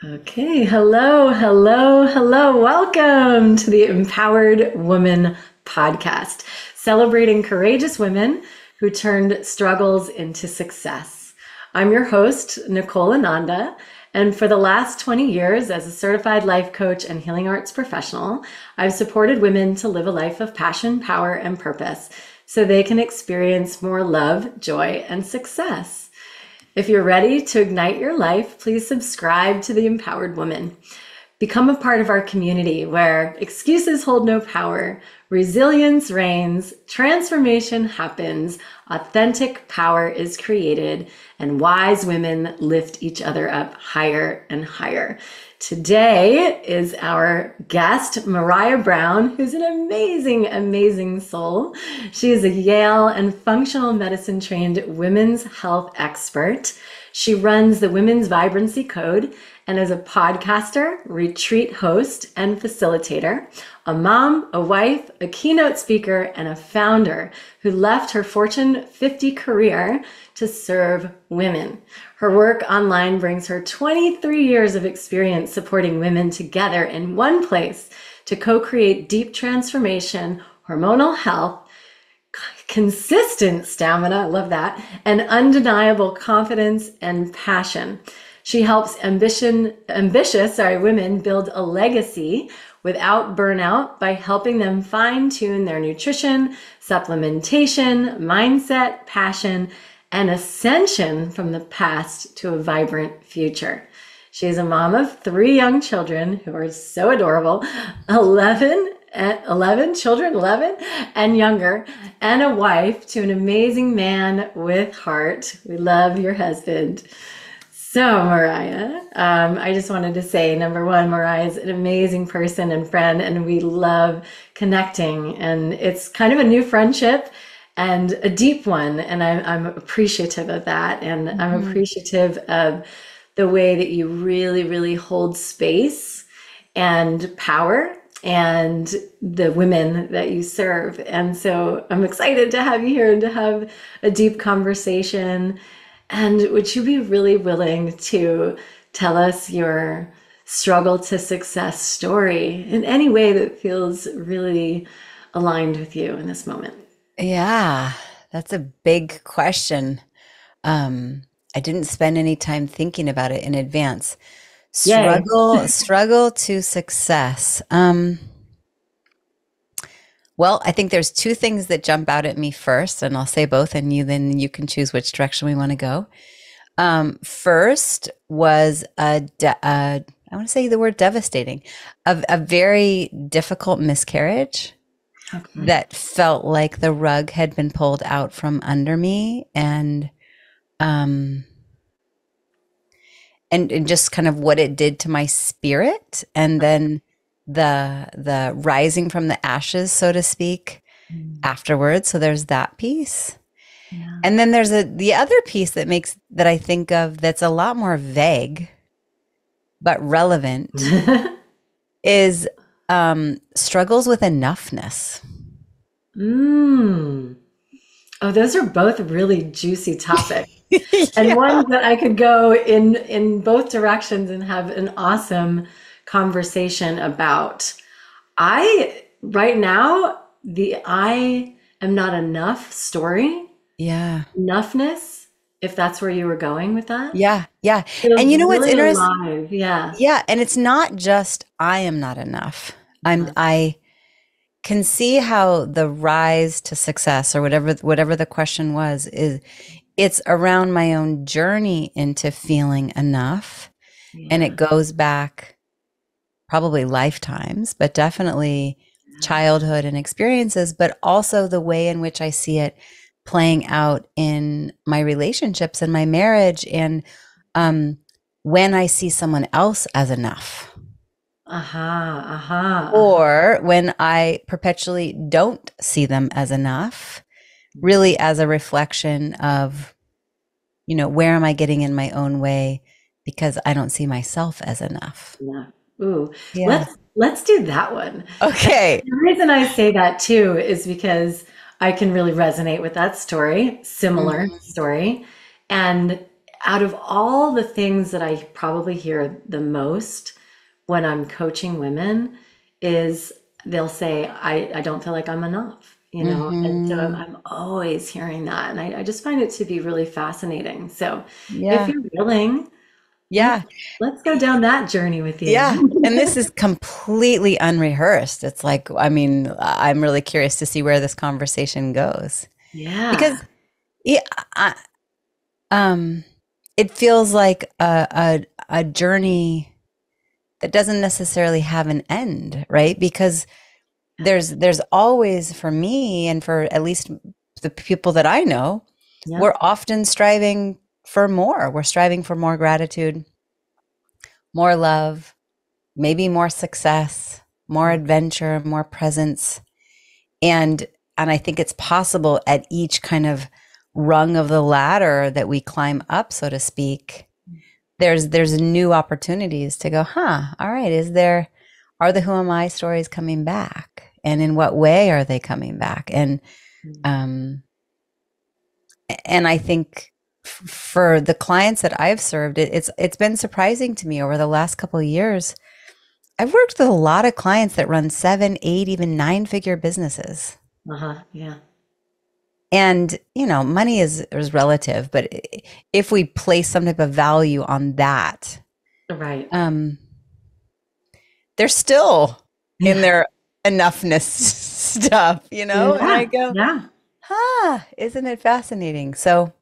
Okay, hello, hello, hello. Welcome to the Empowered Woman podcast, celebrating courageous women who turned struggles into success. I'm your host, Nicole Ananda, and for the last 20 years as a certified life coach and healing arts professional, I've supported women to live a life of passion, power, and purpose so they can experience more love, joy, and success. If you're ready to ignite your life, please subscribe to The Empowered Woman. Become a part of our community where excuses hold no power, resilience reigns, transformation happens, authentic power is created, and wise women lift each other up higher and higher. Today is our guest, Maraya Brown, who's an amazing, amazing soul. She is a Yale and functional medicine trained women's health expert. She runs the Women's Vibrancy Code and is a podcaster, retreat host, and facilitator, a mom, a wife, a keynote speaker, and a founder who left her Fortune 50 career to serve women. Her work online brings her 23 years of experience supporting women together in one place to co-create deep transformation, hormonal health, consistent stamina, I love that, and undeniable confidence and passion. She helps ambitious women build a legacy without burnout by helping them fine-tune their nutrition, supplementation, mindset, passion, and ascension from the past to a vibrant future. She is a mom of 3 young children who are so adorable, 11 children, 11 and younger, and a wife to an amazing man with heart. We love your husband. So Maraya, I just wanted to say, number one, Maraya is an amazing person and friend, and we love connecting. And it's kind of a new friendship and a deep one. And I'm appreciative of that. And I'm appreciative of the way that you really, really hold space and power and the women that you serve. And so I'm excited to have you here and to have a deep conversation. And would you be really willing to tell us your struggle to success story in any way that feels really aligned with you in this moment? Yeah, that's a big question. I didn't spend any time thinking about it in advance. Yay. Struggle to success. Well, I think there's 2 things that jump out at me first, and I'll say both, and then you can choose which direction we want to go. First was I want to say the word devastating, a very difficult miscarriage Okay. that felt like the rug had been pulled out from under me, um, and just kind of what it did to my spirit, and then the rising from the ashes, so to speak, afterwards. So there's that piece. Yeah. And then there's the other piece that I think of that's a lot more vague but relevant is struggles with enoughness. Oh, those are both really juicy topics. And Yeah. ones that I could go in both directions and have an awesome conversation about. I right now, the I am not enough story, Yeah. enoughness, if that's where you were going with that, Yeah. Yeah. And feels you know what's really interesting? alive. Yeah. Yeah. And it's not just I am not enough. I can see how the rise to success, or whatever the question was, is it's around my own journey into feeling enough. And Yeah. it goes back probably lifetimes, but definitely childhood and experiences, but also the way in which I see it playing out in my relationships and my marriage. And when I see someone else as enough, Aha, aha, aha. or when I perpetually don't see them as enough, really as a reflection of, where am I getting in my own way because I don't see myself as enough. Yeah. Ooh, Yeah. let's do that one. And Okay. the reason I say that too is because I can really resonate with that story, similar Mhm. story. And out of all the things that I probably hear the most when I'm coaching women is they'll say, I don't feel like I'm enough, you know? And so Mm-hmm. I'm always hearing that. And I just find it to be really fascinating. So if Yeah. you're willing, let's Yeah. let's go down that journey with Yeah. you. And this is completely unrehearsed. It's like, I mean, I'm really curious to see where this conversation goes Yeah. because yeah, I, um, it feels like a journey that doesn't necessarily have an end, right? Because there's always for me and for at least the people that I know, Yeah. we're often striving for more. We're striving for more gratitude, more love, maybe more success, more adventure, more presence. And I think it's possible at each kind of rung of the ladder that we climb up, so to speak, there's new opportunities to go, all right, are the who am I stories coming back? And in what way are they coming back? Um and I think for the clients that I've served, it's been surprising to me over the last couple of years. I've worked with a lot of clients that run 7, 8, even 9-figure businesses. Uh-huh. Yeah. And, money is relative, but if we place some type of value on that, Right. um, they're still in Yeah. their enoughness stuff, And I Yeah. go, Yeah. isn't it fascinating? So,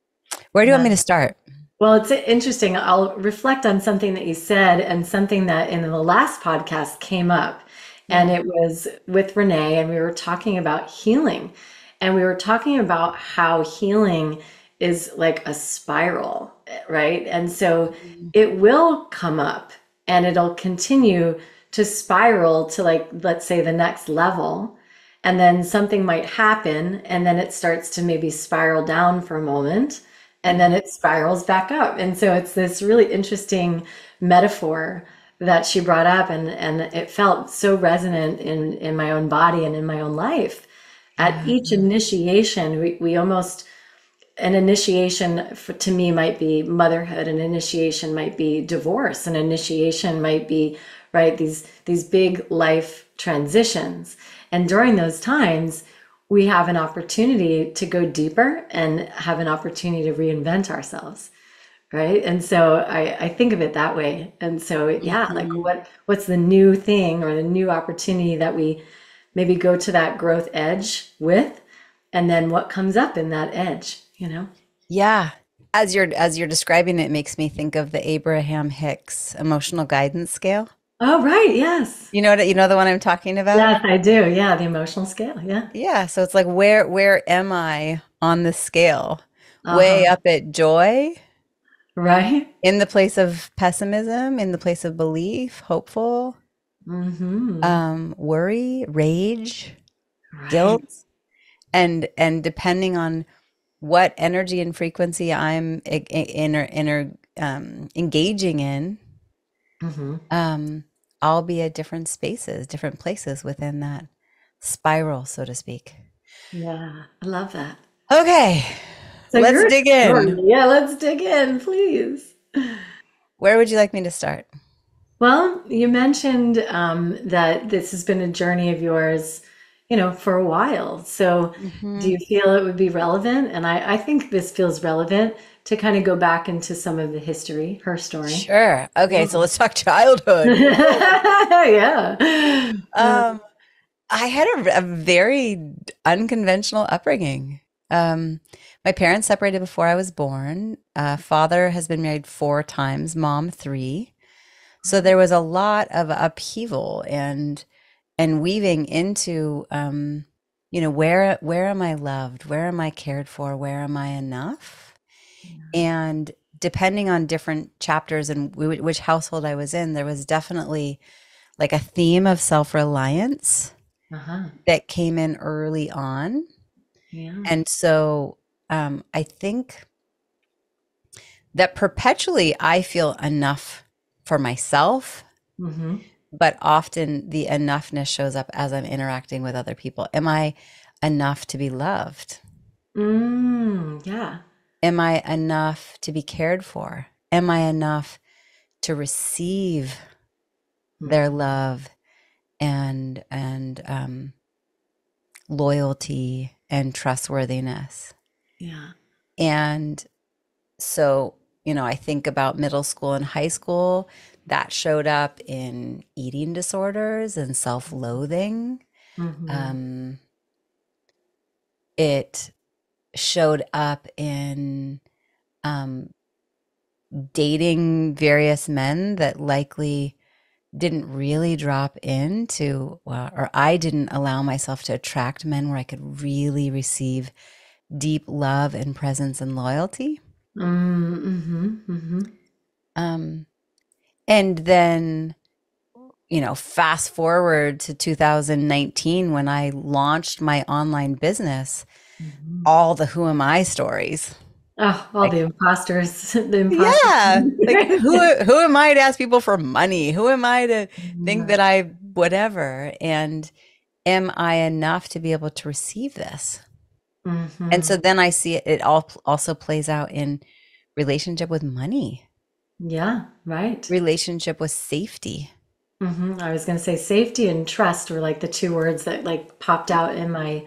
where do you want Yeah. me to start? Well, it's interesting. I'll reflect on something that you said and something that in the last podcast came up. And Mm. it was with Renee, and we were talking about healing. And we were talking about how healing is like a spiral, right? And so it will come up and it'll continue to spiral to, like, let's say the next level. And then something might happen, and then it starts to maybe spiral down for a moment, and then it spirals back up. And so it's this really interesting metaphor that she brought up, and it felt so resonant in my own body and in my own life. At Yeah. each initiation, we almost, an initiation to me might be motherhood, an initiation might be divorce, an initiation might be, right, these big life transitions. And during those times, we have an opportunity to go deeper and have an opportunity to reinvent ourselves, right? And so I think of it that way. And so yeah, like Mhm. what's the new thing or the new opportunity that we maybe go to that growth edge with, and then what comes up in that edge, you know? Yeah. As you're describing it, makes me think of the Abraham Hicks emotional guidance scale. Oh, right. Yes. You know the one I'm talking about? Yes, I do. Yeah, the emotional scale. Yeah. Yeah, so it's like where am I on the scale? Way Uh-huh. up at joy, Right. in the place of pessimism, in the place of belief, hopeful, Mm-hmm. worry, rage, Right. guilt, and depending on what energy and frequency I'm engaging in, Mm-hmm. um, I'll be at different spaces, different places within that spiral, so to speak. Yeah, I love that. Okay, So let's your dig story. in. Yeah, let's dig in, please. Where would you like me to start? Well, you mentioned that this has been a journey of yours, for a while. So do Hmm. you feel it would be relevant? And I think this feels relevant to kind of go back into some of the history, her story. Sure. Okay, Yeah. so let's talk childhood. Yeah. Um, I had a very unconventional upbringing. Um, my parents separated before I was born. Father has been married 4 times, mom 3. So there was a lot of upheaval and weaving into where am I loved? Where am I cared for? Where am I enough? And depending on different chapters and which household I was in, there was definitely like a theme of self-reliance Uh-huh. that came in early on. Yeah. And so I think that perpetually I feel enough for myself, Mm-hmm. but often the enoughness shows up as I'm interacting with other people. Am I enough to be loved? Yeah. Am I enough to be cared for? Am I enough to receive their love and loyalty and trustworthiness? Yeah. And so, I think about middle school and high school that showed up in eating disorders and self-loathing. Mm-hmm. Um, it showed up in um, dating various men that likely didn't really drop into, well, or I didn't allow myself to attract men where I could really receive deep love and presence and loyalty. Mm-hmm. Mm-hmm. Um, and then, fast forward to 2019 when I launched my online business, Mm-hmm. all the who am I stories. Oh, all Like, the imposters, the imposters. yeah, like who am I to ask people for money? Who am I to think Right. that I whatever? And am I enough to be able to receive this? And Mm-hmm. so then I see it all also plays out in relationship with money, Yeah, right. relationship with safety. I was going to say safety and trust were like the two words that like popped out in my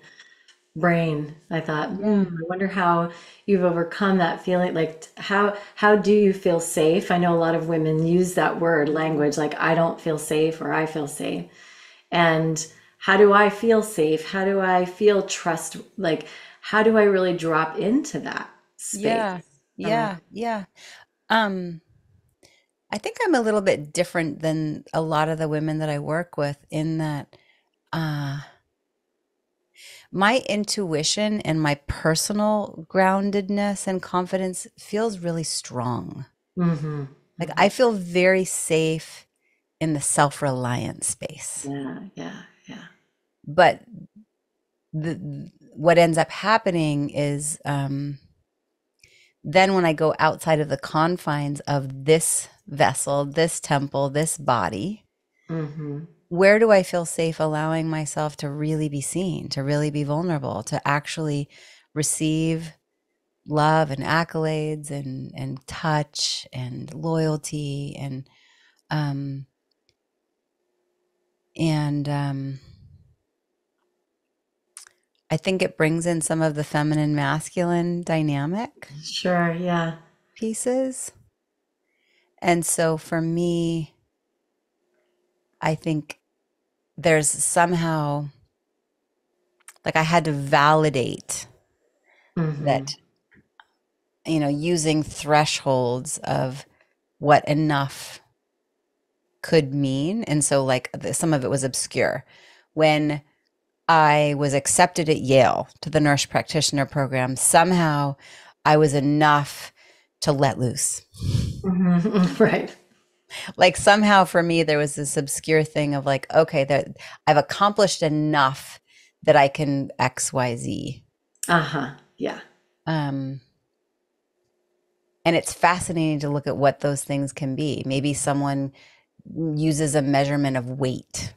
brain. I thought, Yeah. I wonder how you've overcome that feeling. Like, how do you feel safe? I know a lot of women use that word language, like I don't feel safe or I feel safe. And how do I feel safe? How do I feel trust? Like, how do I really drop into that space? Yeah. From a, Yeah. Um, I think I'm a little bit different than a lot of the women that I work with in that uh my intuition and my personal groundedness and confidence feels really strong. hmm Like hmm I feel very safe in the self-reliant space. yeah, yeah, yeah. But what ends up happening is then when I go outside of the confines of this vessel, this temple, this body, hmm where do I feel safe allowing myself to really be seen, to really be vulnerable, to actually receive love and accolades and touch and loyalty um and I think it brings in some of the feminine masculine dynamic Sure, yeah. pieces. And so for me, I think there's somehow like I had to validate hmm that, using thresholds of what enough could mean. And so, like, some of it was obscure. When I was accepted at Yale to the nurse practitioner program, somehow I was enough to let loose. Right. Like, somehow for me, there was this obscure thing of like, okay, that I've accomplished enough that I can XYZ. Uh-huh. Yeah. Um, and it's fascinating to look at what those things can be. Maybe someone uses a measurement of weight.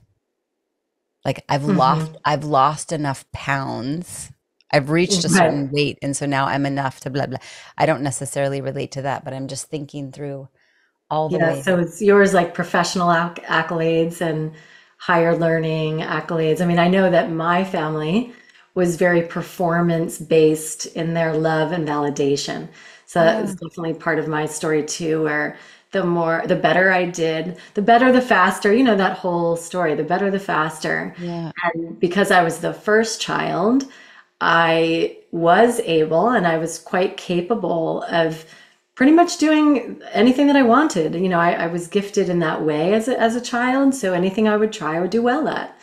Like hmm I've lost enough pounds. I've reached a Right. certain weight and so now I'm enough to blah blah. I don't necessarily relate to that, but I'm just thinking through all the Yeah, ways. so it's yours like professional accolades and higher learning accolades. I mean, I know that my family was very performance based in their love and validation. So that was Yeah. definitely part of my story too, where the better I did, the better, the faster, that whole story, the better, the faster. Yeah. And because I was the first child, I was able and I was quite capable of pretty much doing anything that I wanted. I was gifted in that way as a child. So anything I would try, I would do well at.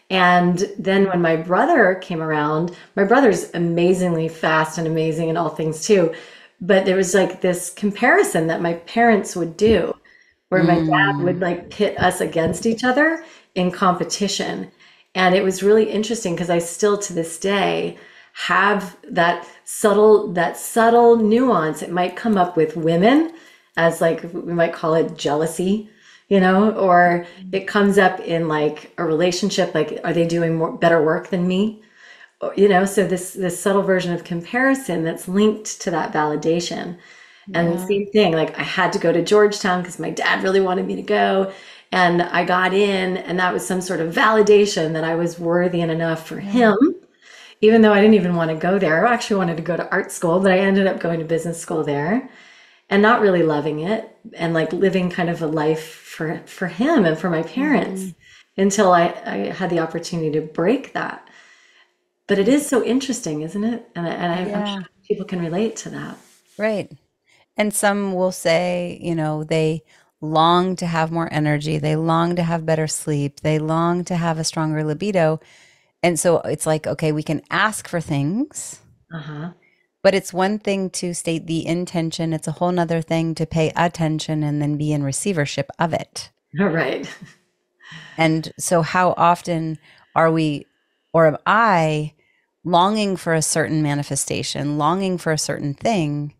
And then when my brother came around, my brother's amazingly fast and amazing in all things too. But there was like this comparison that my parents would do where my dad would Mm. like pit us against each other in competition. And it was really interesting because I still to this day have that subtle nuance. It might come up with women as like we might call it jealousy, or it comes up in like a relationship, like are they doing better work than me? so this subtle version of comparison that's linked to that validation. And Yeah. same thing, like I had to go to Georgetown because my dad really wanted me to go. And I got in, and that was some sort of validation that I was worthy and enough for Yeah. him, even though I didn't even want to go there. I actually wanted to go to art school, but I ended up going to business school there and not really loving it and like living kind of a life for him and for my Hmm. parents until I had the opportunity to break that. But it is so interesting, isn't it? I'm Yeah. sure people can relate to that. Right. And some will say, they long to have more energy. They long to have better sleep. They long to have a stronger libido. And so it's like, okay, we can ask for things, Uh-huh. but it's one thing to state the intention. It's a whole nother thing to pay attention and then be in receivership of it. All right. And so, how often are we, or am I, longing for a certain manifestation, longing for a certain thing,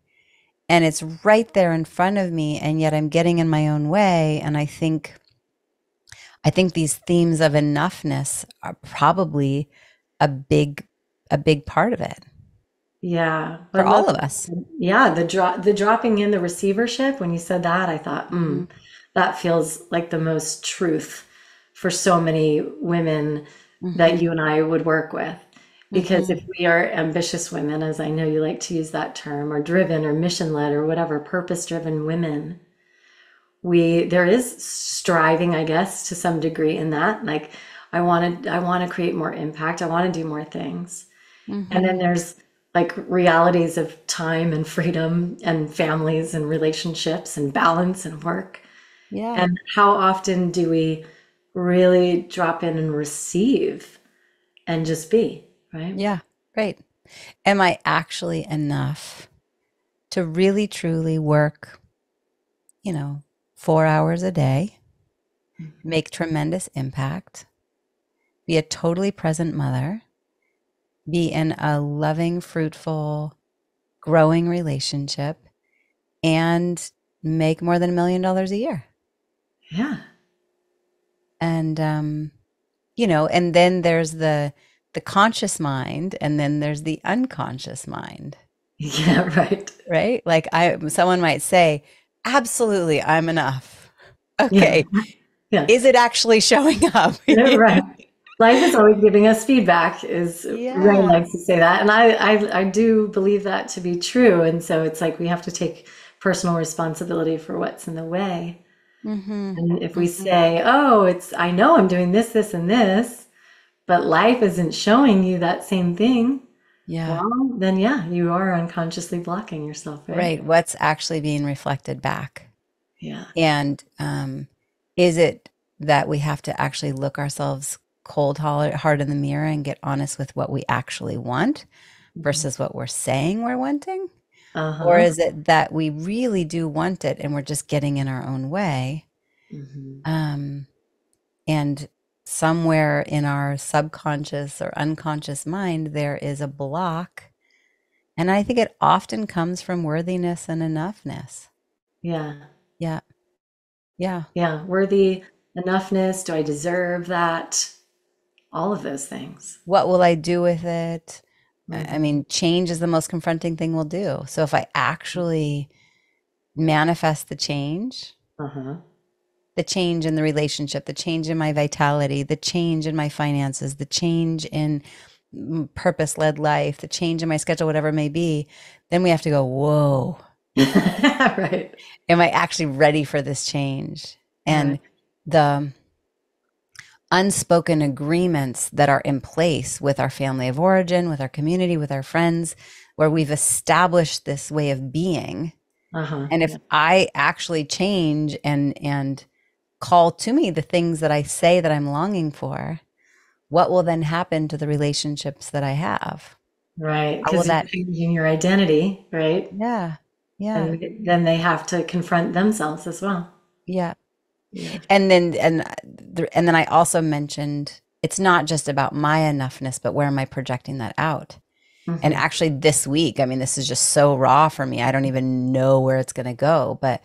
and it's right there in front of me, and yet I'm getting in my own way? And I think these themes of enoughness are probably a big, a big part of it Yeah, I for love all of us. yeah, the dropping in the receivership. When you said that, I thought, Hmm. that feels like the most truth for so many women that Hmm. you and I would work with. Because if Hmm. we are ambitious women, as I know you like to use that term, or driven or mission led or whatever, purpose driven women, there is striving, I guess, to some degree in that. Like I want to create more impact. I want to do more things. And then Hmm. there's like realities of time and freedom and families and relationships and balance and work. Yeah. And how often do we really drop in and receive and just be, right? Yeah. Right. Am I actually enough to really truly work, you know, 4 hours a day, make tremendous impact, be a totally present mother, be in a loving, fruitful, growing relationship, and make more than $1 million a year? Yeah. And, and then there's the conscious mind, and then there's the unconscious mind, Yeah, right. right? Like someone might say, absolutely, I'm enough. Yeah. Okay. Yeah. Is it actually showing up? Yeah, right. Life is always giving us feedback, is Ray Yeah. likes to say that. And I do believe that to be true. And so it's like we have to take personal responsibility for what's in the way. Hmm. And if we Hmm. say, oh, I know I'm doing this, this, and this, but life isn't showing you that same thing, Yeah. well, then yeah, you are unconsciously blocking yourself, right? Right. What's actually being reflected back? Yeah. And is it that we have to actually look ourselves cold hard in the mirror and get honest with what we actually want Mhm. versus what we're saying we're wanting? Or Uh-huh. is it that we really do want it and we're just getting in our own way? Hmm. Um, and somewhere in our subconscious or unconscious mind, there is a block. And I think it often comes from worthiness and enoughness. Yeah. Yeah. Yeah. Yeah. Worthy enoughness. Do I deserve that? All of those things. What will I do with it? I Hmm. mean, change is the most confronting thing we'll do. So if I actually manifest Uh-huh. the change in the relationship, the change in my vitality, the change in my finances, the change in purpose led life, the change in my schedule, whatever it may be, then we have to go, whoa, Right. am I actually ready for this change? Right. And the unspoken agreements that are in place with our family of origin, with our community, with our friends, where we've established this way of being. Uh-huh. And if Yeah. I actually change and call to me the things that I say that I'm longing for, what will then happen to the relationships that I have? Right. How will Because you're that? changing your identity, right? Yeah, yeah, And then they have to confront themselves as well. yeah. Yeah. And then I also mentioned it's not just about my enoughness, but where am I projecting that out? And Hmm. actually, this week, I mean, this is just so raw for me. I don't even know where it's going to go. But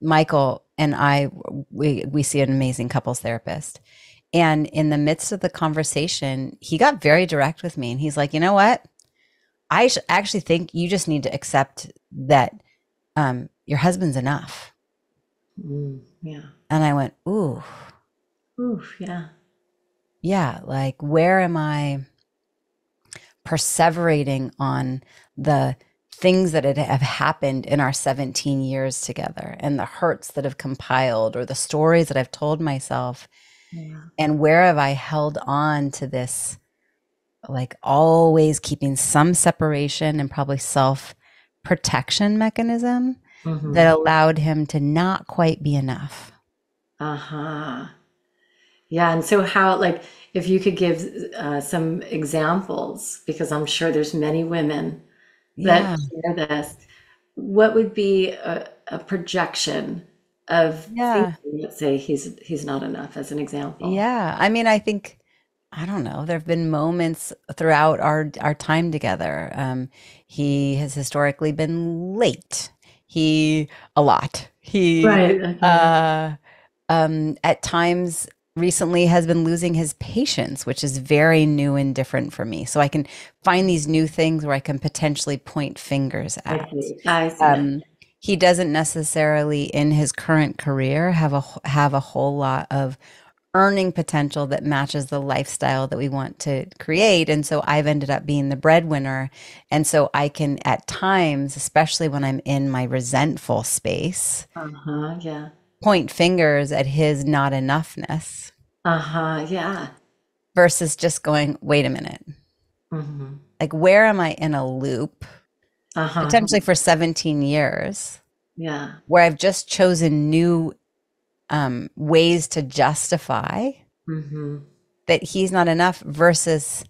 Michael and I, we see an amazing couples therapist, And in the midst of the conversation, he got very direct with me and he's like, you know what? Actually think you just need to accept that your husband's enough. Yeah. And I went, ooh, Ooh, yeah. yeah. Like, where am I perseverating on the things that have happened in our 17 years together and the hurts that have compiled or the stories that I've told myself? Yeah. And where have I held on to this, like always keeping some separation and probably self protection mechanism that allowed him to not quite be enough? Uh-huh. Yeah. And so how, like, if you could give some examples, because I'm sure there's many women that Yeah. share this, what would be a projection of thinking, Yeah. let's say he's not enough as an example. Yeah. I mean, I think, I don't know, there have been moments throughout our time together. He has historically been late. He a lot. He Right. Okay. uh at times recently has been losing his patience, which is very new and different for me. So I can find these new things where I can potentially point fingers I at. see. I see that. Um, he doesn't necessarily in his current career have a whole lot of earning potential that matches the lifestyle that we want to create. And so I've ended up being the breadwinner. And so I can at times, especially when I'm in my resentful space, Uh-huh. Yeah. point fingers at his not enoughness Uh-huh. Yeah. versus just going, wait a minute, Hmm. like where am I in a loop, Uh-huh. potentially for 17 years, Yeah. where I've just chosen new ways to justify Hmm. that he's not enough versus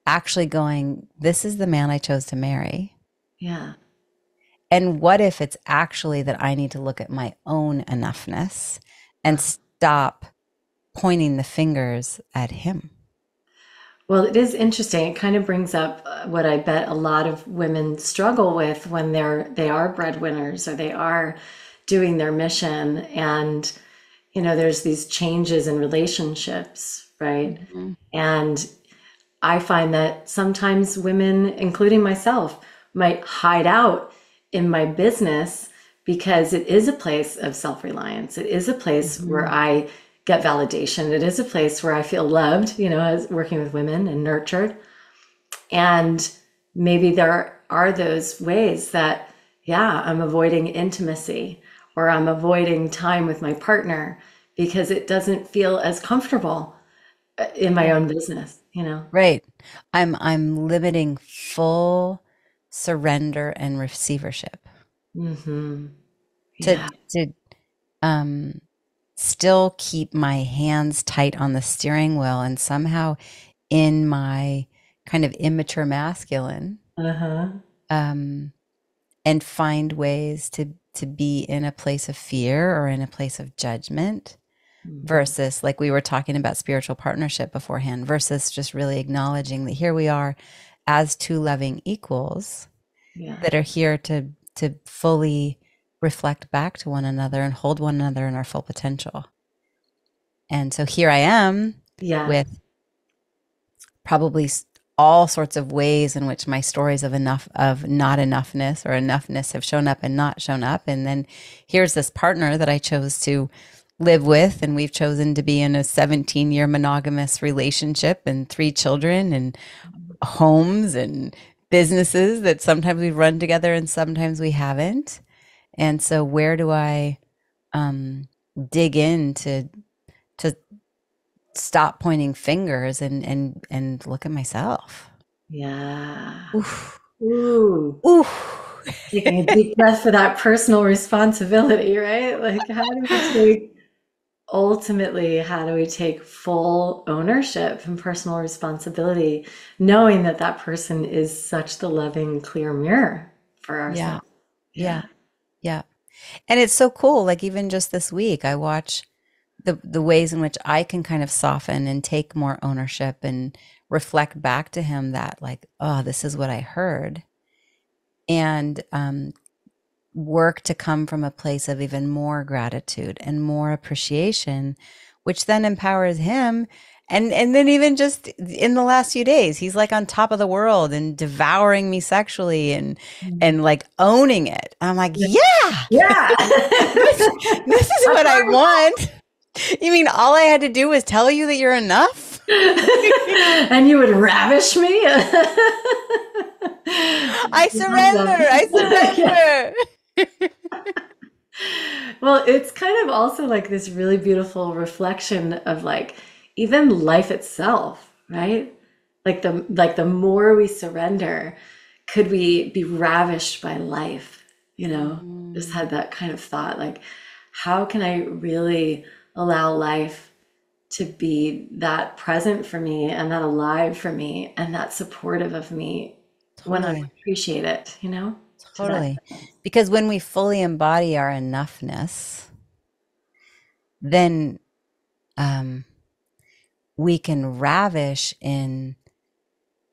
actually going, this is the man I chose to marry. Yeah. And what if it's actually that I need to look at my own enoughness and stop pointing the fingers at him? Well, it is interesting. It kind of brings up what I bet a lot of women struggle with when they are breadwinners or they are doing their mission, and there's these changes in relationships, right? Mhm. And I find that sometimes women, including myself, might hide out in my business because it is a place of self-reliance. It is a place where Mhm. I get validation. It is a place where I feel loved, as working with women and nurtured. And maybe there are those ways that, yeah, I'm avoiding intimacy or I'm avoiding time with my partner because it doesn't feel as comfortable in my Yeah. own business. Right. I'm limiting full surrender and receivership Hmm. to Yeah. um still keep my hands tight on the steering wheel and somehow in my kind of immature masculine Uh-huh. um and find ways to be in a place of fear or in a place of judgment Hmm. versus like we were talking about spiritual partnership beforehand versus just really acknowledging that here we are as two loving equals Yeah. that are here to fully reflect back to one another and hold one another in our full potential. And so here I am Yeah. with probably all sorts of ways in which my stories of not enoughness or enoughness have shown up and not shown up. And then here's this partner that I chose to live with, and we've chosen to be in a 17-year monogamous relationship and 3 children and homes and businesses that sometimes we've run together and sometimes we haven't. And so where do I um, dig in to stop pointing fingers and look at myself? Yeah. Oof. Ooh. Oof. Taking a deep breath for that personal responsibility, right? Like, how do we take full ownership and personal responsibility, knowing that that person is such the loving, clear mirror for Yeah. ourselves? Yeah. Yeah. Yeah. And it's so cool. Like even just this week, I watch the ways in which I can kind of soften and take more ownership and reflect back to him that like, oh, this is what I heard. And work to come from a place of even more gratitude and more appreciation which then empowers him. And then even just in the last few days, he's like on top of the world and devouring me sexually and like owning it. I'm like, yeah, Yeah. this is what I want. You mean all I had to do was tell you that you're enough? And you would ravish me? I surrender. I surrender. Well, it's kind of also like this really beautiful reflection of like even life itself, right? Like the more we surrender, could we be ravished by life? Just had that kind of thought, like, how can I really allow life to be that present for me and that alive for me and that supportive of me when I Totally. appreciate it, to that. Totally. Because when we fully embody our enoughness, then um, we can ravish in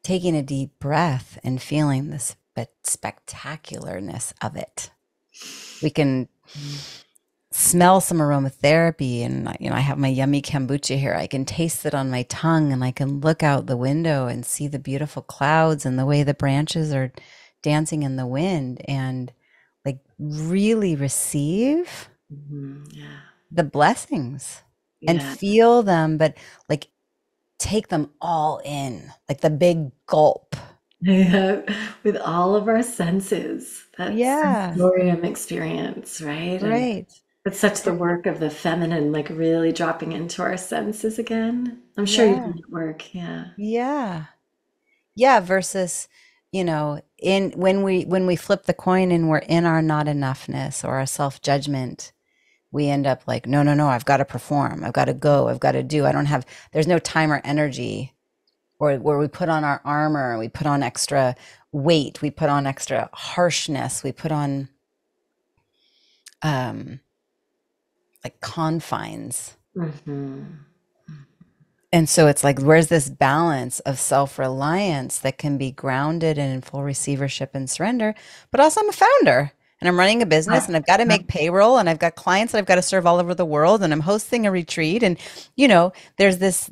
taking a deep breath and feeling the spectacularness of it. We can smell some aromatherapy, and I have my yummy kombucha here. I can taste it on my tongue, and I can look out the window and see the beautiful clouds and the way the branches are dancing in the wind, and like really receive Yeah. the blessings and Yeah. feel them, but like take them all in, like the big gulp. Yeah, with all of our senses, that Yeah, sensorium experience, right? And right. it's such the work of the feminine, like really dropping into our senses again. I'm sure you've Yeah, done that work. Yeah. yeah, yeah. Versus, in when we flip the coin and we're in our not enoughness or our self judgment, we end up like, no, no, no. I've got to perform. I've got to go. I've got to do. I don't have. There's no time or energy. Or where we put on our armor, we put on extra weight, we put on extra harshness, we put on um, like confines. Hmm. And so it's like, where's this balance of self reliance that can be grounded and in full receivership and surrender? But also, I'm a founder and I'm running a business and I've got to make payroll and I've got clients that I've got to serve all over the world and I'm hosting a retreat. And, there's this,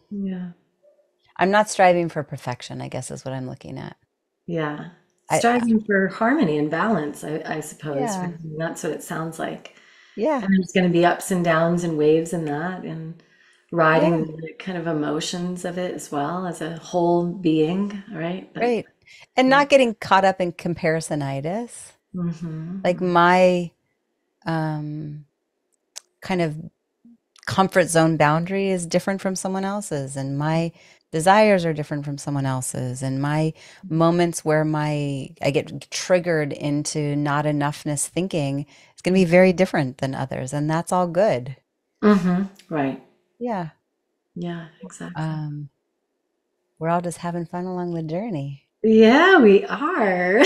Yeah. I'm not striving for perfection, I guess is what I'm looking at. Yeah. I, Striving for harmony and balance, I suppose, right? yeah, That's what it sounds like. yeah, And there's going to be ups and downs and waves in that, and yeah, riding the kind of emotions of it as well as a whole being, right? But right. And yeah. not getting caught up in comparisonitis. Like Hmm. my um, kind of comfort zone boundary is different from someone else's, and my desires are different from someone else's, and my moments where I get triggered into not enoughness thinking is going to be very different than others, and that's all good. Hmm. Right. Yeah. Yeah, exactly. Um, we're all just having fun along the journey. Yeah, we are.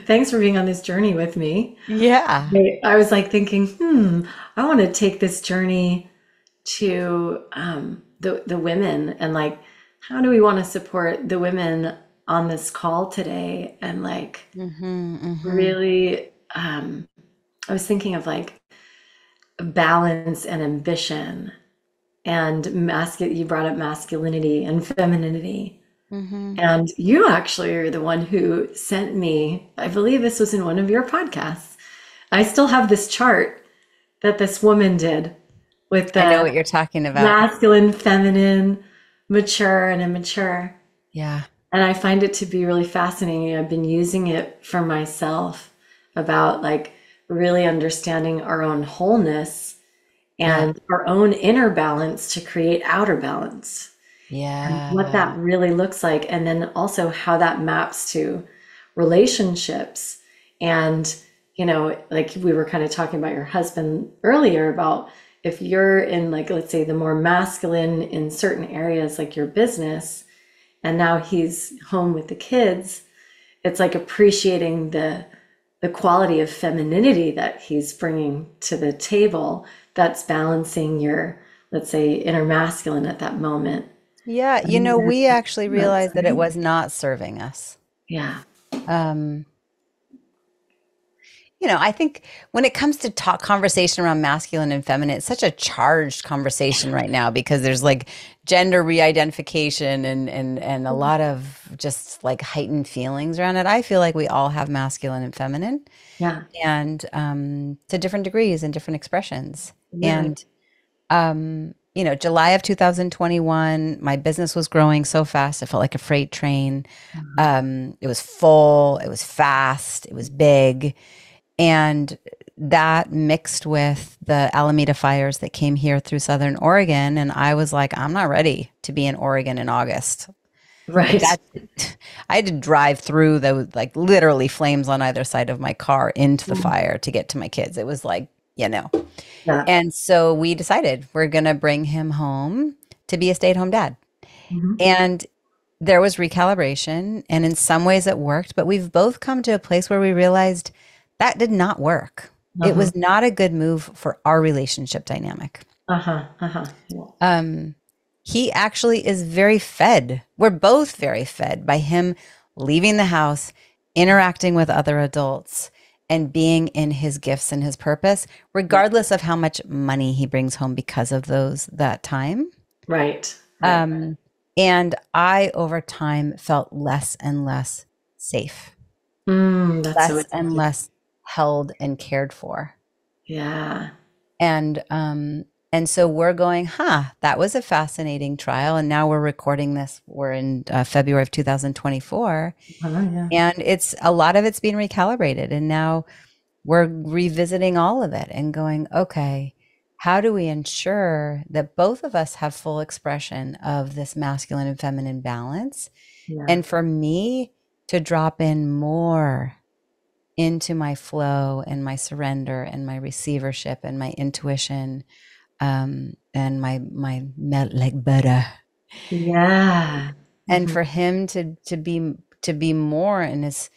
Thanks for being on this journey with me. Yeah. I was like thinking, I want to take this journey to the women and like, how do we want to support the women on this call today? And like, Mm-hmm, mm-hmm. really, I was thinking of like balance and ambition and you brought up masculinity and femininity. Mm-hmm. And you actually are the one who sent me, I believe this was in one of your podcasts. I still have this chart that this woman did with I know the what you're talking about. masculine, feminine, mature, and immature. Yeah. And I find it to be really fascinating. I've been using it for myself about like really understanding our own wholeness Yeah. and our own inner balance to create outer balance and what Yeah. that really looks like. And then also how that maps to relationships. And, like we were kind of talking about your husband earlier about if you're in like, let's say the more masculine in certain areas, like your business, and now he's home with the kids, it's like appreciating the quality of femininity that he's bringing to the table that's balancing your, let's say, inner masculine at that moment. Yeah. And We actually that's realized that it right. was not serving us. Yeah. Um, I think when it comes to talk conversation around masculine and feminine, it's such a charged conversation right now because there's like gender re-identification and a lot of just like heightened feelings around it. I feel like we all have masculine and feminine, Yeah. and to different degrees and different expressions. Yeah. And July of 2021, my business was growing so fast. It felt like a freight train. It was full, it was fast, it was big. And that mixed with the Alameda fires that came here through Southern Oregon. And I was like, I'm not ready to be in Oregon in August. Like Right. that, I had to drive through those, like literally flames on either side of my car into the fire to get to my kids. It was like, you know. Yeah. And so we decided we're going to bring him home to be a stay-at-home dad. Mhm. And there was recalibration, and in some ways it worked, but we've both come to a place where we realized that did not work. It Uh-huh. was not a good move for our relationship dynamic. Uh-huh. Uh-huh. Yeah. He actually is very fed. We're both very fed by him leaving the house, interacting with other adults, and being in his gifts and his purpose, regardless of how much money he brings home because of that time. Right. Right. And I, over time, felt less and less safe, That's so less and interesting. less held and cared for. Yeah. And so we're going, that was a fascinating trial. And now we're recording this. We're in February of 2024. Yeah. And a lot of it's being recalibrated. And now we're revisiting all of it and going, okay, how do we ensure that both of us have full expression of this masculine and feminine balance? Yeah. And for me to drop in more into my flow and my surrender and my receivership and my intuition, and my melt like butter, Yeah. and Mhm. for him to be more in his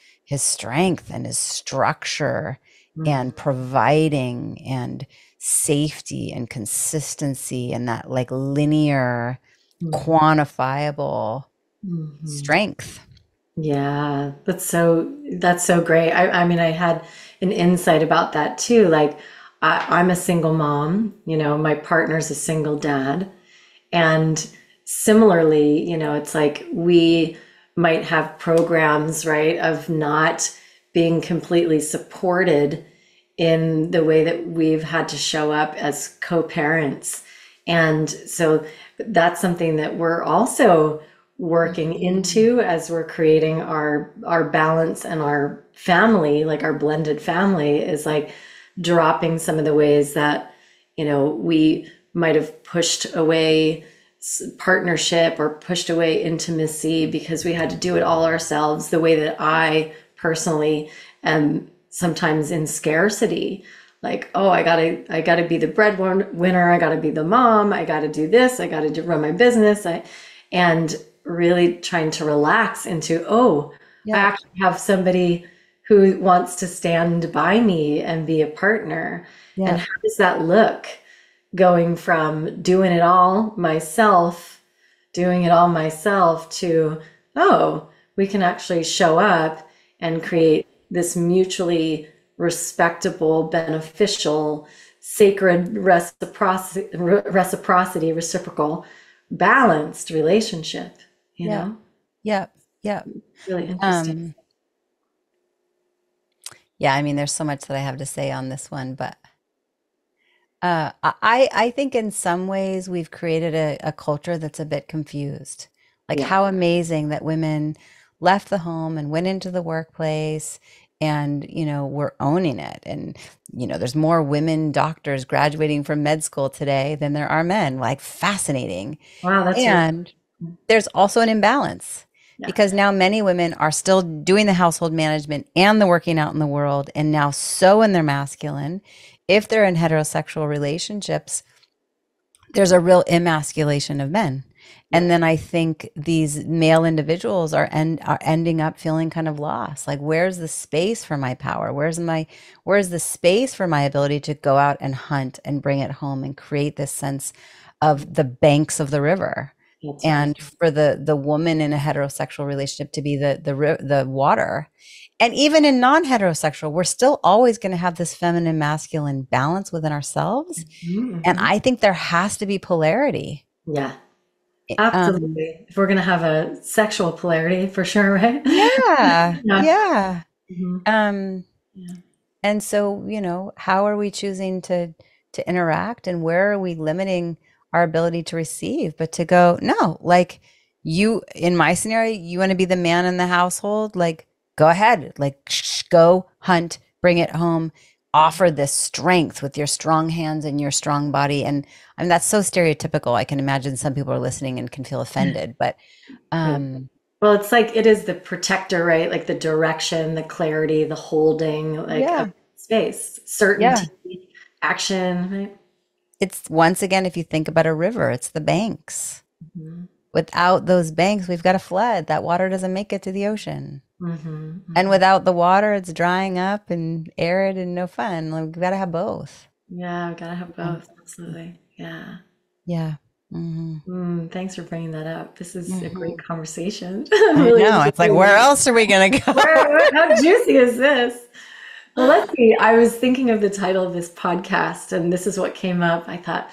strength and his structure Mhm. and providing and safety and consistency and that like linear Mhm. quantifiable Mhm. strength. Yeah, that's so great. I mean, I had an insight about that too. Like, I'm a single mom, my partner's a single dad. And similarly, it's like we might have programs, right, of not being completely supported in the way that we've had to show up as co-parents. And so that's something that we're also working Mhm. into as we're creating our balance and our family, like our blended family, is like dropping some of the ways that, we might have pushed away partnership or pushed away intimacy because we had to do it all ourselves, the way that I personally am sometimes in scarcity. Like, oh, I gotta be the breadwinner, I gotta be the mom, I gotta do this, I gotta run my business. And really trying to relax into, oh, I Yep. actually have somebody who wants to stand by me and be a partner. And how Yep. does that look? Going from doing it all myself to, oh, we can actually show up and create this mutually respectable, beneficial, sacred reciprocity, reciprocal, balanced relationship, Yep. Yep. Yep. really interesting. um yeah, I mean, there's so much that I have to say on this one, but I think in some ways we've created a culture that's a bit confused. Like Yeah. how amazing that women left the home and went into the workplace, and we're owning it. And there's more women doctors graduating from med school today than there are men. Like fascinating. Wow, that's really And there's also an imbalance yeah. because now many women are still doing the household management and the working out in the world, and now so in their masculine. If they're in heterosexual relationships, there's a real emasculation of men. Yeah. And then I think these male individuals are ending up feeling kind of lost. Like, where's the space for my power? Where's the space for my ability to go out and hunt and bring it home and create this sense of the banks of the river? That's right. and for the woman in a heterosexual relationship to be the water. And even in non-heterosexual, we're still always going to have this feminine masculine balance within ourselves. And Mm-hmm. I think there has to be polarity. Yeah, Um, absolutely. If we're going to have a sexual polarity, for sure, right? yeah, Yeah. yeah. Hmm. Um, Yeah. and so, how are we choosing to interact, and where are we limiting our ability to receive, but to go, no, like you, in my scenario, you want to be the man in the household, like go ahead, like go hunt, bring it home, offer this strength with your strong hands and your strong body. And I mean, that's so stereotypical. I can imagine some people are listening and can feel offended, but Yeah. um, Well, it's like it is the protector, right? Like the direction, the clarity, the holding, like of yeah, space, yeah. certainty, action, right? It's once again, if you think about a river, it's the banks. Hmm. Without those banks, we've got a flood. That water doesn't make it to the ocean. Hmm. And Hmm. without the water, it's drying up and arid and no fun. Like, we've got to have both. Yeah, we gotta have Yeah. both. Absolutely. Yeah. Yeah. Hmm. Thanks for bringing that up. This is a great Hmm. conversation. I'm I really know. It's like, enjoying where it. else are we going to How go? juicy is this? Well, let's see. I was thinking of the title of this podcast, and this is what came up. I thought,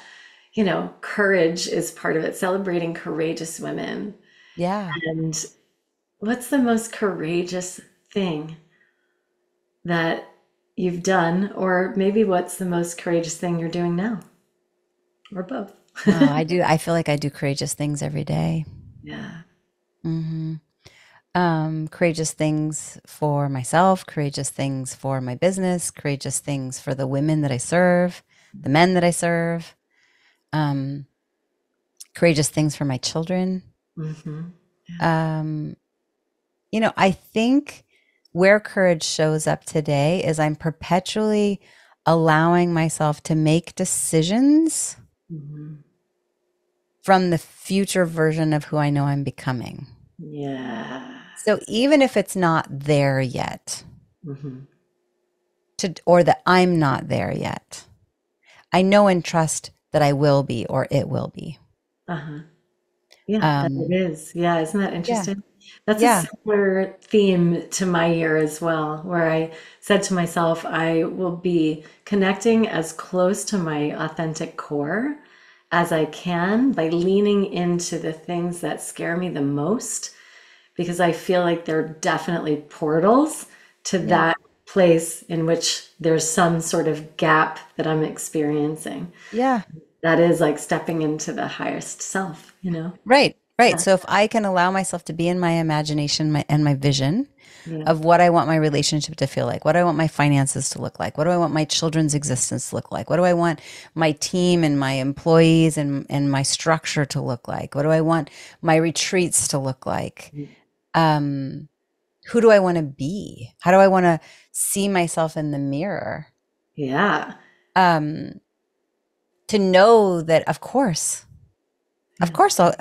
courage is part of it, celebrating courageous women. Yeah. And what's the most courageous thing that you've done, or maybe what's the most courageous thing you're doing now, or both? Oh, I do. I feel like I do courageous things every day. Yeah. Hmm. Courageous things for myself, courageous things for my business, courageous things for the women that I serve, the men that I serve, um, courageous things for my children. Hmm. Yeah. Um, I think where courage shows up today is I'm perpetually allowing myself to make decisions Hmm. from the future version of who I know I'm becoming. Yeah. So even if it's not there yet, Hmm. or that I'm not there yet, I know and trust that I will be or it will be. Uh-huh. Yeah, that it Um, is. Yeah, isn't that yeah, interesting? That's a yeah, similar theme to my year as well, where I said to myself, I will be connecting as close to my authentic core as I can by leaning into the things that scare me the most, because I feel like they're definitely portals to yeah, that place in which there's some sort of gap that I'm experiencing. yeah. That is like stepping into the highest self. Right, right. Yeah. So if I can allow myself to be in my imagination, and my vision Yeah. of what I want my relationship to feel like, what do I want my finances to look like, what do I want my children's existence to look like, what do I want my team and my employees and my structure to look like, what do I want my retreats to look like, um, who do I want to be, how do I want to see myself in the mirror, Yeah. um, to know that Yeah.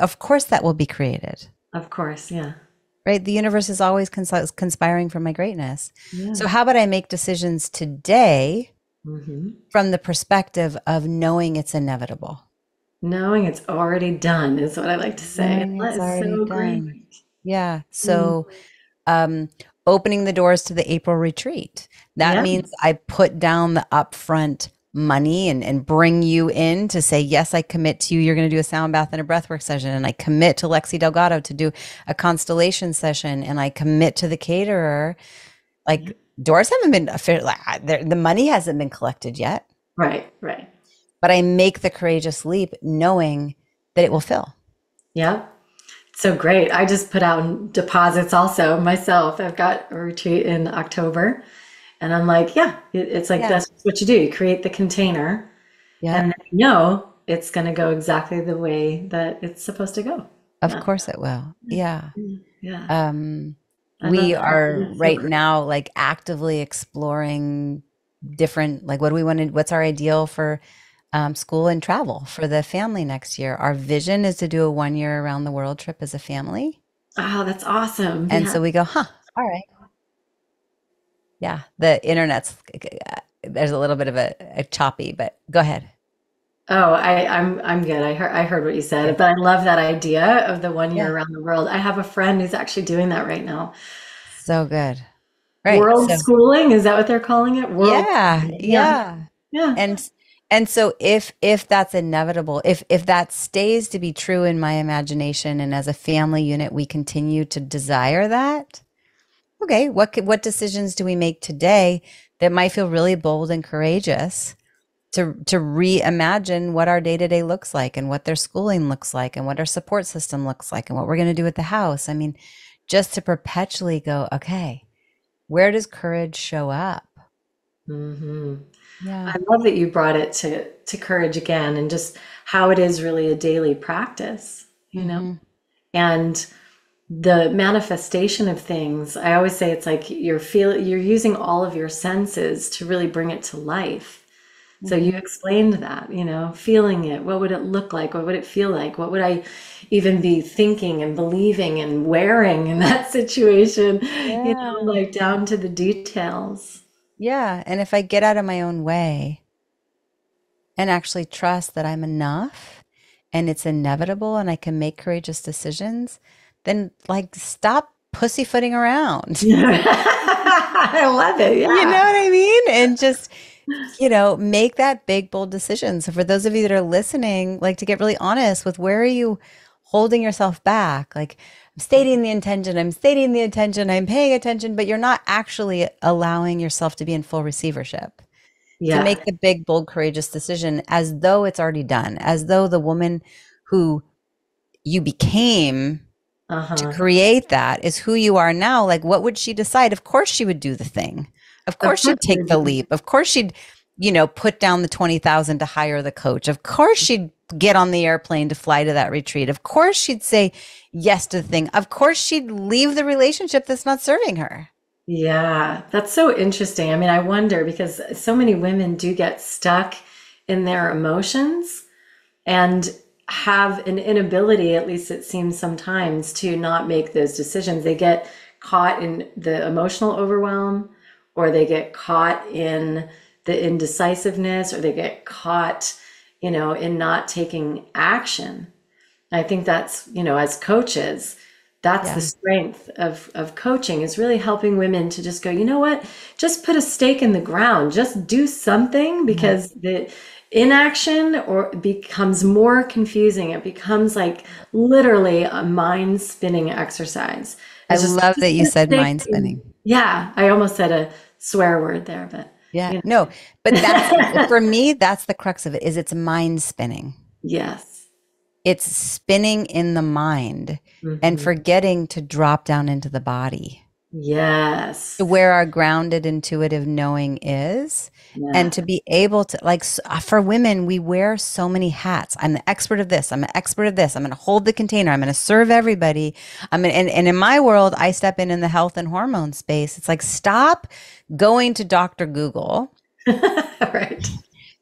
of course that will be created. Of course. Yeah. Right? The universe is always conspiring for my greatness. Yeah. So, how about I make decisions today Hmm. from the perspective of knowing it's inevitable? Knowing it's already done is what I like to say. And Knowing that it's is already so great. done. Yeah. Mm. So, um, opening the doors to the April retreat. That Yeah. means I put down the upfront money and bring you in to say, yes, I commit to you. You're going to do a sound bath and a breathwork session. And I commit to Lexi Delgado to do a constellation session. And I commit to the caterer. Yeah. Like, doors haven't been the money hasn't been collected yet, Right. Right. but I make the courageous leap knowing that it will fill. Yeah. So great. I just put out deposits also myself. I've got a retreat in October. And I'm like, yeah, it's like Yeah. that's what you do. You create the container and Yep. then you know it's going to go exactly the way that it's supposed to go. Of Yeah. course it will. Yeah. Yeah. Um, I love we that. are It's so right cool. now like actively exploring different, like, what do we want to, what's our ideal for school and travel for the family next year? Our vision is to do a 1 year around the world trip as a family. Oh, that's awesome. And Yeah. so we go, huh, all right. Yeah. The internet's, there's a little bit of a choppy, but go ahead. Oh, I'm good. I heard what you said, Okay. but I love that idea of the 1 year Yeah. around the world. I have a friend who's actually doing that right now. So good. Right. World So schooling, is that what they're calling it? World yeah, schooling. Yeah. yeah. Yeah. And and so if that's inevitable, if that stays to be true in my imagination and as a family unit we continue to desire that, okay, what decisions do we make today that might feel really bold and courageous to reimagine what our day-to-day looks like and what their schooling looks like and what our support system looks like and what we're going to do at the house. I mean, just to perpetually go, okay, where does courage show up? Hmm. Yeah. I love that you brought it to courage again and just how it is really a daily practice, you know? Hmm. And the manifestation of things, I always say it's like you're using all of your senses to really bring it to life. So you Hmm. explained that, feeling it. What would it look like? What would it feel like? What would I even be thinking and believing and wearing in that situation? Yeah. Like down to the details. Yeah. And if I get out of my own way and actually trust that I'm enough and it's inevitable and I can make courageous decisions, then like stop pussyfooting around. I love it. You know Yeah. what I mean? And just, make that big, bold decision. So for those of you that are listening, like to get really honest with where are you holding yourself back? Like I'm stating the intention, I'm paying attention, but you're not actually allowing yourself to be in full receivership. To Yeah. make the big, bold, courageous decision as though it's already done, as though the woman who you became to Uh-huh. create that is who you are now. Like, what would she decide? Of course, she would do the thing. Of Of course, course she'd I take the do. leap. Of course, she'd, put down the 20,000 to hire the coach. Of course, she'd get on the airplane to fly to that retreat. Of course, she'd say yes to the thing. Of course, she'd leave the relationship that's not serving her. Yeah, that's so interesting. I mean, I wonder because so many women do get stuck in their emotions and have an inability, at least it seems sometimes, to not make those decisions. They get caught in the emotional overwhelm, or they get caught in the indecisiveness, or they get caught, in not taking action. I think that's, as coaches, that's the Yeah. strength of coaching is really helping women to just go, you know what? Just put a stake in the ground. Just do something Yeah. because the inaction or becomes more confusing. It becomes like literally a mind spinning exercise. I It's love just that you put a said stake mind in. spinning. Yeah, I almost said a swear word there, but Yeah. you No, but that's know. for me, that's the crux of it is it's mind spinning. Yes. It's spinning in the mind and Hmm. forgetting to drop down into the body Yes. to where our grounded intuitive knowing is. And Yeah. to be able to, like, for women, we wear so many hats. I'm the expert of this. I'm an expert of this. I'm going to hold the container. I'm going to serve everybody. And in my world, I step in the health and hormone space. It's like, stop going to Dr. Google. Right.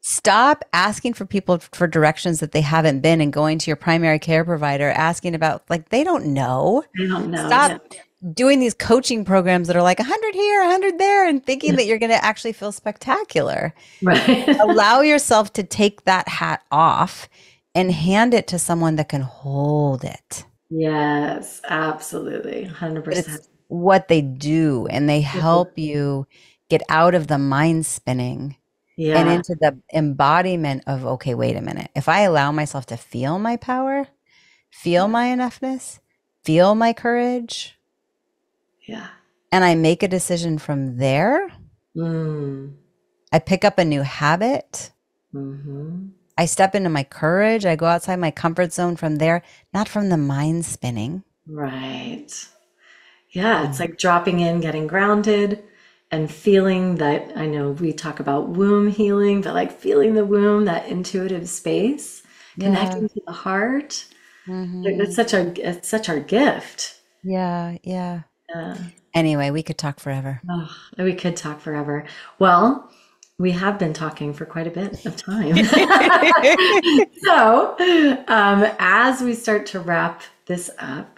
Stop asking for people for directions that they haven't been and going to your primary care provider asking about, like, they don't know. I don't know. Stop Yeah. doing these coaching programs that are like 100 here, 100 there, and thinking that you're going to actually feel spectacular. Right. Allow yourself to take that hat off and hand it to someone that can hold it. Yes, absolutely. But 100%. it's what they do, and they help you get out of the mind spinning and Yeah. into the embodiment of, okay, wait a minute. If I allow myself to feel my power, feel Yeah. my enoughness, feel my courage, Yeah. and I make a decision from there, Mm. I pick up a new habit. Hmm. I step into my courage. I go outside my comfort zone from there, not from the mind spinning. Right. Yeah, it's Mm. like dropping in, getting grounded, and feeling that. I know we talk about womb healing, but like feeling the womb, that intuitive space, Yeah. connecting to the heart. It's Hmm. such our gift. Yeah. Yeah. Yeah. Anyway, we could talk forever. Oh, we could talk forever. Well, we have been talking for quite a bit of time. So, as we start to wrap this up,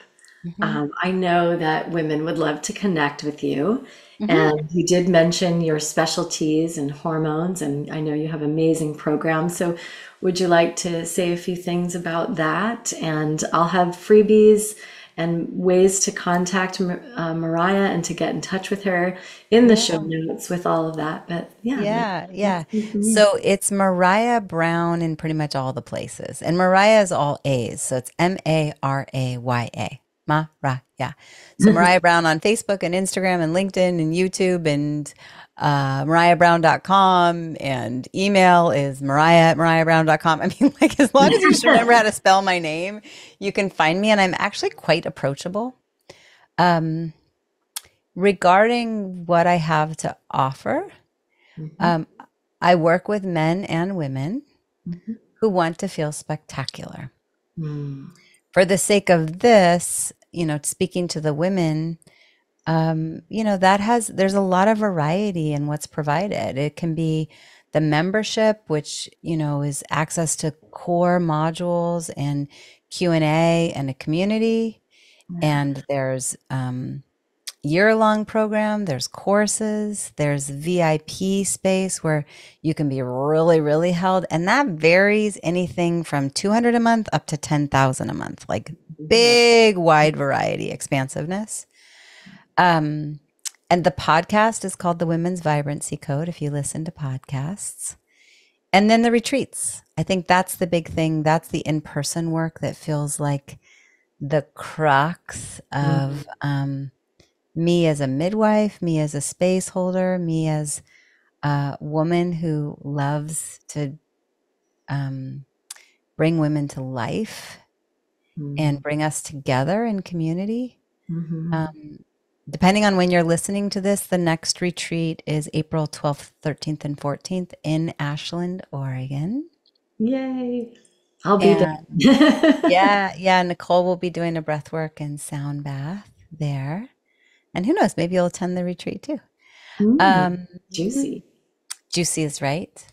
Hmm. I know that women would love to connect with you. Hmm. And you did mention your specialties and hormones, and I know you have amazing programs. So, would you like to say a few things about that? And I'll have freebies and ways to contact Maraya and to get in touch with her in the show Yeah. notes with all of that. But yeah, Yeah, let's yeah. hear from you. So it's Maraya Brown in pretty much all the places. And Maraya is all A's. So it's Maraya. Maraya. So Maraya Brown on Facebook and Instagram and LinkedIn and YouTube and marayabrown.com, and email is maraya@marayabrown.com. I mean, like, as long as you just remember how to spell my name, you can find me. And I'm actually quite approachable. Um, Regarding what I have to offer, Mhm, um, I work with men and women mhm, who want to feel spectacular. mm, For the sake of this, speaking to the women, there's a lot of variety in what's provided. It can be the membership, which, is access to core modules and Q&A and a community. yeah. And there's year-long program, there's courses, there's VIP space where you can be really, really held. And that varies anything from 200 a month up to 10,000 a month, like Yeah. big, wide variety, expansiveness. Um, and the podcast is called the Women's Vibrancy Code, if you listen to podcasts. And then the retreats. I think that's the big thing. That's the in-person work that feels like the crux Mhm, of me as a midwife, me as a space holder, me as a woman who loves to um, bring women to life and mhm, bring us together in community. mhm. Um, Depending on when you're listening to this, the next retreat is April 12th, 13th, and 14th in Ashland, Oregon. Yay. I'll be And there. yeah, Nicole will be doing a breathwork and sound bath there. And who knows, maybe you'll attend the retreat too. Mm, Um, juicy. Juicy is right.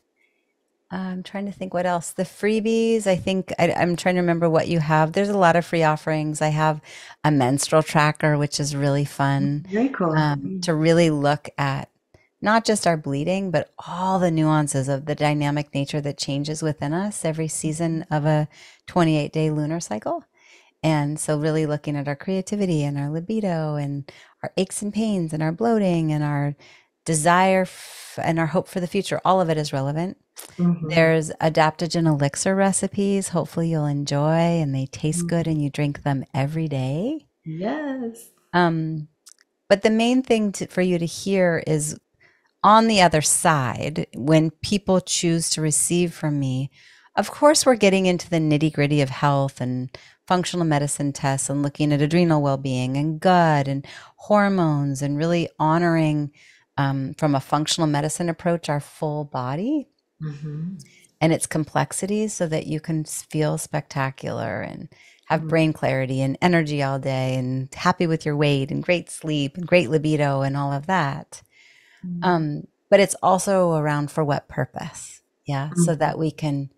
I'm trying to think what else. The freebies, I think I'm trying to remember what you have. There's a lot of free offerings. I have a menstrual tracker, which is really fun, Very cool. to really look at not just our bleeding, but all the nuances of the dynamic nature that changes within us every season of a 28-day lunar cycle. And so, really looking at our creativity and our libido and our aches and pains and our bloating and our desire and our hope for the future, all of it is relevant. Hmm. There's adaptogen elixir recipes. Hopefully, you'll enjoy, and they taste good, and you drink them every day. Yes. Um, but the main thing for you to hear is on the other side, when people choose to receive from me, of course, we're getting into the nitty gritty of health and functional medicine tests and looking at adrenal well being and gut and hormones and really honoring, from a functional medicine approach, our full body Hmm. and its complexities so that you can feel spectacular and have brain clarity and energy all day and happy with your weight and great sleep and great libido and all of that. But it's also around for what purpose? Yeah. So that we can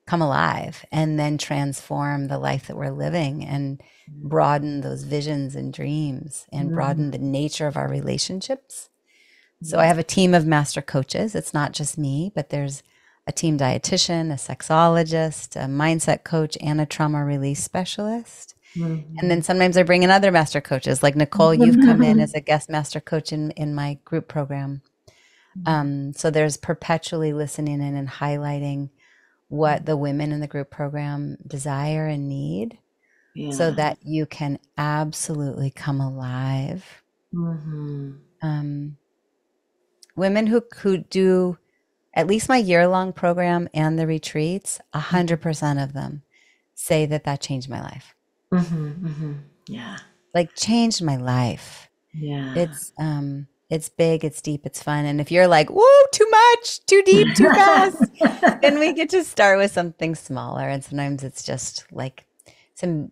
come alive and then transform the life that we're living and broaden those visions and dreams and broaden the nature of our relationships. So I Yeah. have a team of master coaches. It's not just me, but there's a team dietitian, a sexologist, a mindset coach, and a trauma release specialist. And then Mhm. sometimes I bring in other master coaches, like Nicole, you've come in as a guest master coach in my group program. So there's perpetually listening in and highlighting what the women in the group program desire and need so Yeah. that you can absolutely come alive. Hmm. Um, Women who do at least my year-long program and the retreats, 100% of them say that that changed my life. Hmm. Hmm. Yeah. Like, changed my life. Yeah. It's big, it's deep, it's fun. And if you're like, whoa, too much, too deep, too fast, then we get to start with something smaller. And sometimes it's just like some,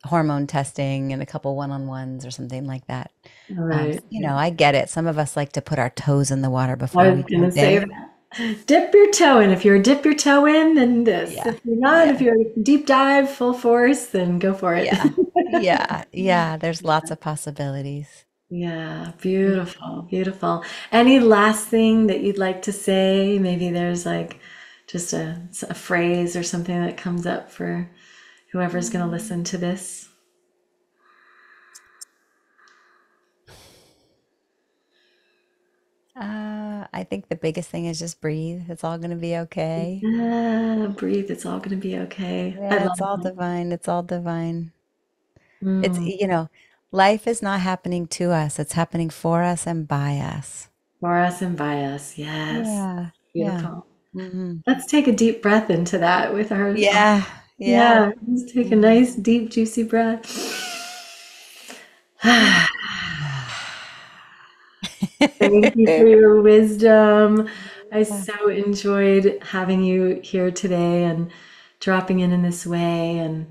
hormone testing and a couple one-on-ones or something like that. Right. I get it. Some of us like to put our toes in the water I before was we gonna jump say in. that. Dip your toe in. If you're dip your toe in, then this. Yeah. If you're not, if Yeah. you're deep dive, full force, then go for it. Yeah. Yeah, yeah, there's lots of possibilities. Yeah, beautiful, beautiful. Any last thing that you'd like to say? Maybe there's like just a phrase or something that comes up for whoever's going to listen to this. I think the biggest thing is just breathe. It's all going to be okay. Yeah, breathe. It's all going to be okay. I Yeah, love it's all that. divine. It's all divine. It's, Mm. life is not happening to us, it's happening for us and by us. For us and by us. Yes. Yeah, yeah. Beautiful. Hmm. Let's take a deep breath into that with our, Yeah, yeah. yeah, let's take a Mhm. nice, deep, juicy breath. Thank you for your wisdom. I so enjoyed having you here today and dropping in this way and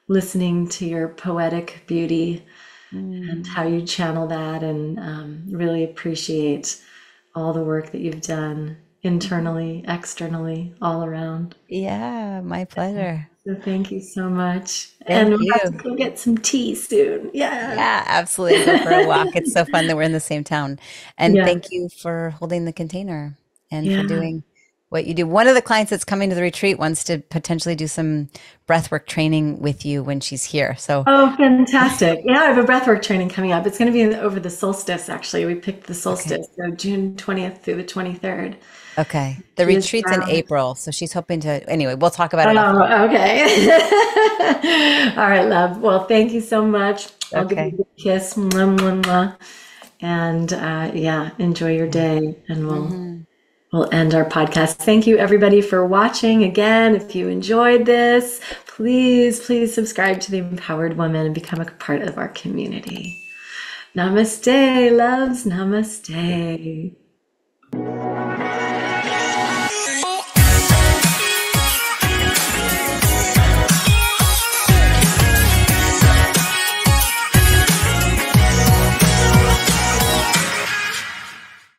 listening to your poetic beauty and Mm. how you channel that, and really appreciate all the work that you've done internally, externally, all around. Yeah, my pleasure. So thank you so much. And Thank we'll have to you. go get some tea soon. Yeah. Yeah, absolutely. Go for a walk. It's so fun that we're in the same town. And Yeah. thank you for holding the container and for Yeah. doing what you do. One of the clients that's coming to the retreat wants to potentially do some breathwork training with you when she's here. So, Oh, fantastic. Yeah, I have a breathwork training coming up. It's going to be over the solstice, actually. We picked the okay. solstice, so June 20th through the 23rd. Okay. The She is retreat's in around. April. So she's hoping to, anyway, we'll talk about it offline. Oh, okay. All right, love. Well, thank you so much. I'll give you Okay. a kiss. Mwah, mwah, mwah. And yeah, enjoy your Yeah. day. And Hmm. we'll end our podcast. Thank you, everybody, for watching. Again, if you enjoyed this, please, please subscribe to the Empowered Woman and become a part of our community. Namaste, loves. Namaste.